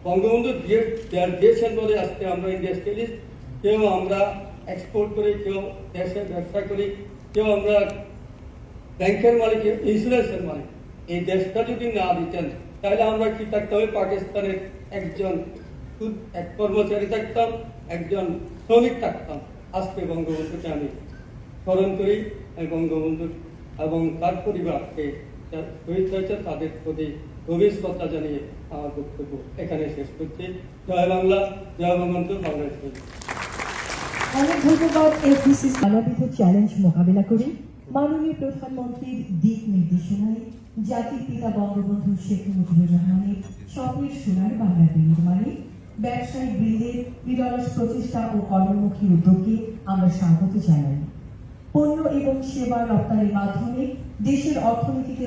বঙ্গবন্ধু দিয়েছেন বলে আজকে আমরা ইন্ডাস্ট্রিয়ালিস্ট, কেউ আমরা এক্সপোর্ট করি, কেউ দেশের ব্যবসা করি, কেউ আমরা ব্যাংকের মালিক, ইন্স্যুরেন্সের মালিক। এই দেশটা যদি না দিতেন তাহলে আমরা কি থাকতে হবে? পাকিস্তানের একজন এক কর্মচারী থাকতাম, একজন শ্রমিক থাকতাম। আজকে বঙ্গবন্ধুকে আমি স্মরণ করি, বঙ্গবন্ধু এবং তার পরিবারকে শহীদ হয়েছে তাদের প্রতি গভীর শ্রদ্ধা জানিয়ে আমার বক্তব্য এখানে শেষ করছি। জয় বাংলা, জয় বঙ্গবন্ধু, বাংলাদেশ। অনেক ধন্যবাদ। এফডিসি নানাবিধ চ্যালেঞ্জ মোকাবিলা করে মাননীয় প্রধানমন্ত্রীর দিক নির্দেশনায় জাতির পিতা বঙ্গবন্ধু শেখ মুজিবুর রহমানের স্বপ্নের সোনার বাংলার নির্মাণে ব্যবসায়িক বৃন্দের বিরলস প্রচেষ্টা ও কর্মমুখী উদ্যোগকে আমরা স্বাগত জানাই। পণ্য এবং সেবা রপ্তানির মাধ্যমে দেশের অর্থনীতিতে